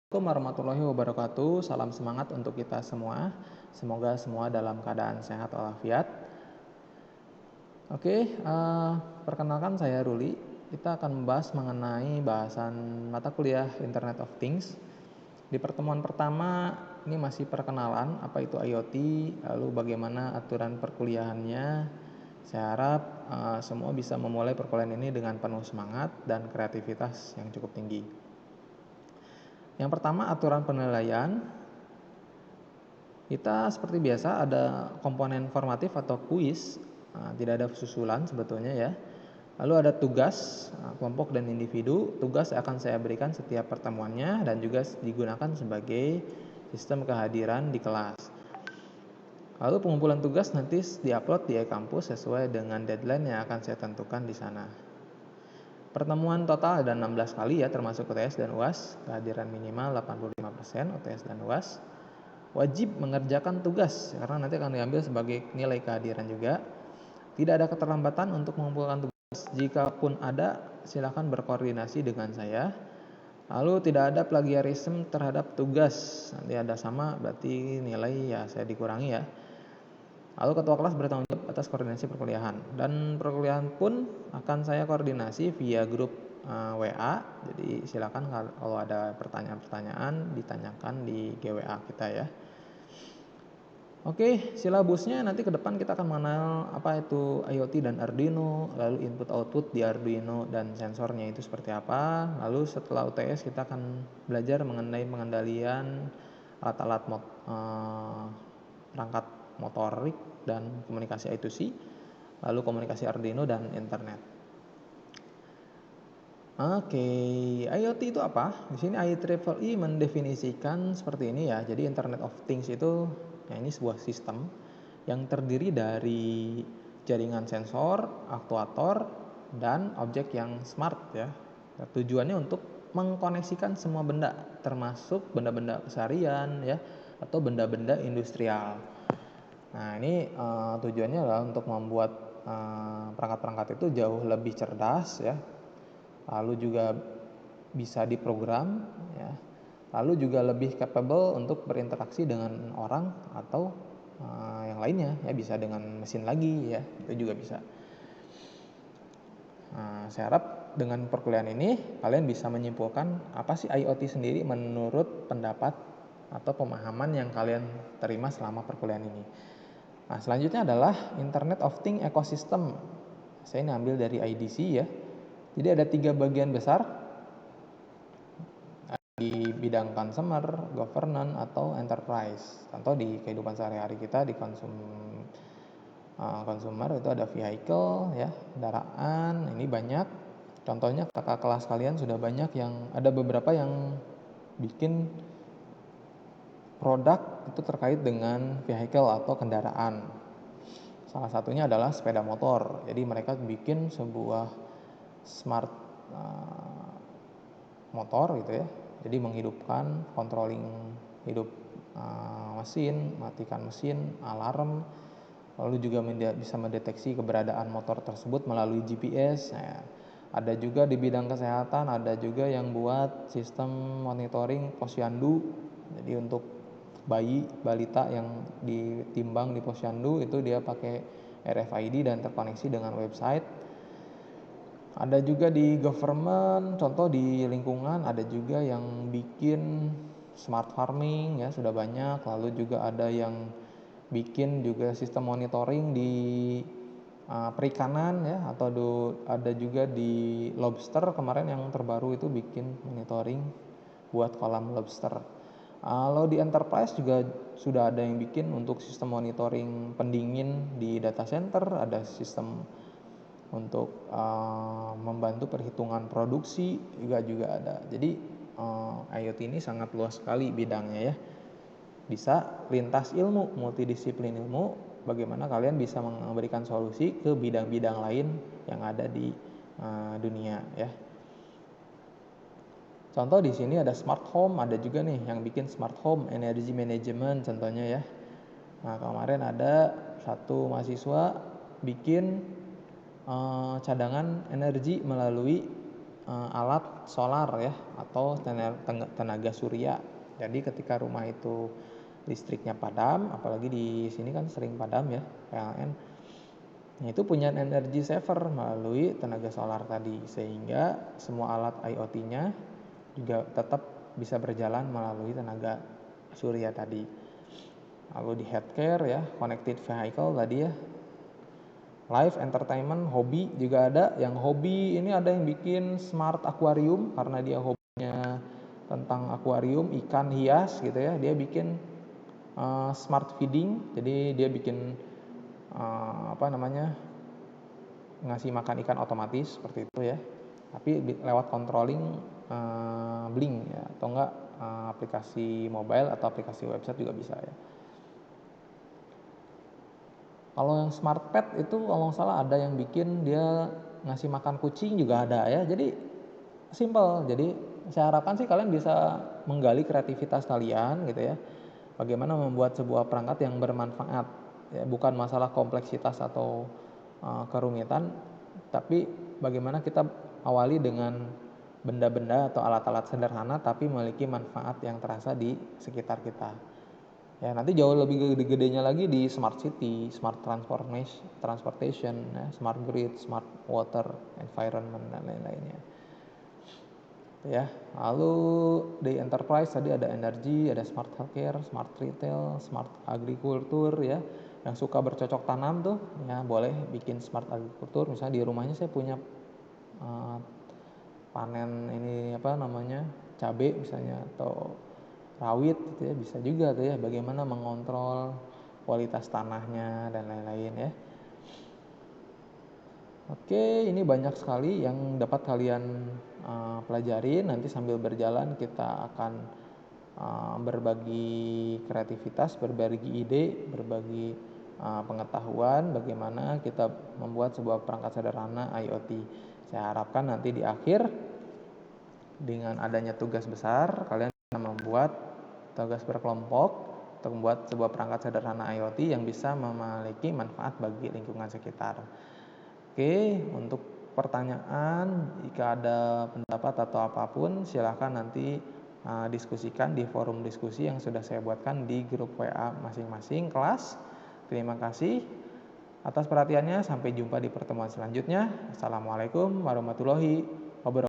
Assalamualaikum warahmatullahi wabarakatuh. Salam semangat untuk kita semua. Semoga semua dalam keadaan sehat walafiat. Oke, perkenalkan saya Ruli. Kita akan membahas mengenai bahasan mata kuliah Internet of Things. Di pertemuan pertama ini masih perkenalan apa itu IoT, lalu bagaimana aturan perkuliahannya. Saya harap semua bisa memulai perkuliahan ini dengan penuh semangat dan kreativitas yang cukup tinggi. Yang pertama, aturan penilaian. Kita seperti biasa ada komponen formatif atau kuis, tidak ada susulan sebetulnya ya. Lalu ada tugas kelompok dan individu. Tugas akan saya berikan setiap pertemuannya dan juga digunakan sebagai sistem kehadiran di kelas. Lalu pengumpulan tugas nanti diupload di e-kampus sesuai dengan deadline yang akan saya tentukan di sana. Pertemuan total ada 16 kali ya, termasuk UTS dan UAS. Kehadiran minimal 85% UTS dan UAS. Wajib mengerjakan tugas karena nanti akan diambil sebagai nilai kehadiran juga. Tidak ada keterlambatan untuk mengumpulkan tugas. Jikapun ada, silakan berkoordinasi dengan saya. Lalu tidak ada plagiarisme terhadap tugas. Nanti ada sama berarti nilai ya saya dikurangi ya. Lalu ketua kelas bertanggung jawab atas koordinasi perkuliahan. Dan perkuliahan pun akan saya koordinasi via grup WA. Jadi silakan kalau ada pertanyaan-pertanyaan ditanyakan di GWA kita ya. Oke, silabusnya nanti ke depan kita akan mengenal apa itu IoT dan Arduino, lalu input output di Arduino dan sensornya itu seperti apa. Lalu setelah UTS kita akan belajar mengenai pengendalian alat-alat perangkat motorik dan komunikasi I2C, lalu komunikasi Arduino dan internet. Oke, IoT itu apa? Di sini IEEE mendefinisikan seperti ini ya. Jadi Internet of Things itu ini sebuah sistem yang terdiri dari jaringan sensor, aktuator, dan objek yang smart ya. Tujuannya untuk mengkoneksikan semua benda, termasuk benda-benda keseharian ya, atau benda-benda industrial. Nah ini tujuannya adalah untuk membuat perangkat-perangkat itu jauh lebih cerdas ya, lalu juga bisa diprogram ya, lalu juga lebih capable untuk berinteraksi dengan orang atau yang lainnya ya, bisa dengan mesin lagi ya, itu juga bisa. Saya harap dengan perkuliahan ini kalian bisa menyimpulkan apa sih IoT sendiri menurut pendapat atau pemahaman yang kalian terima selama perkuliahan ini. Nah, selanjutnya adalah Internet of Things Ecosystem. Saya ini ambil dari IDC ya. Jadi ada 3 bagian besar di bidang consumer, governance, atau enterprise. Contoh di kehidupan sehari-hari kita di consumer itu ada vehicle ya, kendaraan, ini banyak. Contohnya kakak kelas kalian sudah banyak yang ada beberapa yang bikin produk itu terkait dengan vehicle atau kendaraan. Salah satunya adalah sepeda motor. Jadi mereka bikin sebuah smart motor gitu ya. Jadi menghidupkan controlling hidup mesin, matikan mesin, alarm, lalu juga bisa mendeteksi keberadaan motor tersebut melalui GPS. Nah, ada juga di bidang kesehatan, ada juga yang buat sistem monitoring posyandu. Jadi untuk bayi balita yang ditimbang di posyandu itu dia pakai RFID dan terkoneksi dengan website. Ada juga di government, contoh di lingkungan ada juga yang bikin smart farming ya, sudah banyak. Lalu juga ada yang bikin juga sistem monitoring di perikanan ya, atau ada juga di lobster kemarin yang terbaru itu bikin monitoring buat kolam lobster. Kalau di enterprise juga sudah ada yang bikin untuk sistem monitoring pendingin di data center, ada sistem untuk membantu perhitungan produksi juga ada. Jadi IoT ini sangat luas sekali bidangnya ya. Bisa lintas ilmu, multidisiplin ilmu, bagaimana kalian bisa memberikan solusi ke bidang-bidang lain yang ada di dunia ya. Contoh di sini ada smart home, ada juga nih yang bikin smart home energy management contohnya ya. Nah, kemarin ada satu mahasiswa bikin cadangan energi melalui alat solar ya atau tenaga surya. Jadi ketika rumah itu listriknya padam, apalagi di sini kan sering padam ya PLN. Nah, itu punya energy saver melalui tenaga solar tadi, sehingga semua alat IoT-nya juga tetap bisa berjalan melalui tenaga surya tadi. Lalu di healthcare ya, connected vehicle tadi ya, live entertainment, hobi juga ada. Yang hobi ini ada yang bikin smart aquarium karena dia hobinya tentang akuarium, ikan hias gitu ya. Dia bikin smart feeding, jadi dia bikin ngasih makan ikan otomatis seperti itu ya, tapi lewat controlling Blink ya, atau enggak aplikasi mobile atau aplikasi website juga bisa ya. Kalau yang smart pet itu kalau nggak salah ada yang bikin dia ngasih makan kucing juga ada ya, jadi simple. Jadi saya harapkan sih kalian bisa menggali kreativitas kalian gitu ya, bagaimana membuat sebuah perangkat yang bermanfaat ya, bukan masalah kompleksitas atau kerumitan, tapi bagaimana kita awali dengan benda-benda atau alat-alat sederhana tapi memiliki manfaat yang terasa di sekitar kita. Ya, nanti jauh lebih gede-gedenya lagi di smart city, smart transportation, ya, smart grid, smart water, environment dan lain-lainnya. Ya, lalu di enterprise tadi ada energi, ada smart healthcare, smart retail, smart agriculture ya. Yang suka bercocok tanam tuh ya boleh bikin smart agriculture. Misalnya di rumahnya saya punya panen ini cabai misalnya atau rawit gitu ya, bisa juga tuh ya bagaimana mengontrol kualitas tanahnya dan lain-lain ya. Oke, ini banyak sekali yang dapat kalian pelajari. Nanti sambil berjalan kita akan berbagi kreativitas, berbagi ide, berbagi pengetahuan bagaimana kita membuat sebuah perangkat sederhana IoT. Saya harapkan nanti di akhir dengan adanya tugas besar, kalian bisa membuat tugas berkelompok untuk membuat sebuah perangkat sederhana IoT yang bisa memiliki manfaat bagi lingkungan sekitar. Oke, untuk pertanyaan, jika ada pendapat atau apapun, silakan nanti diskusikan di forum diskusi yang sudah saya buatkan di grup WA masing-masing kelas. Terima kasih atas perhatiannya. Sampai jumpa di pertemuan selanjutnya. Assalamualaikum warahmatullahi wabarakatuh.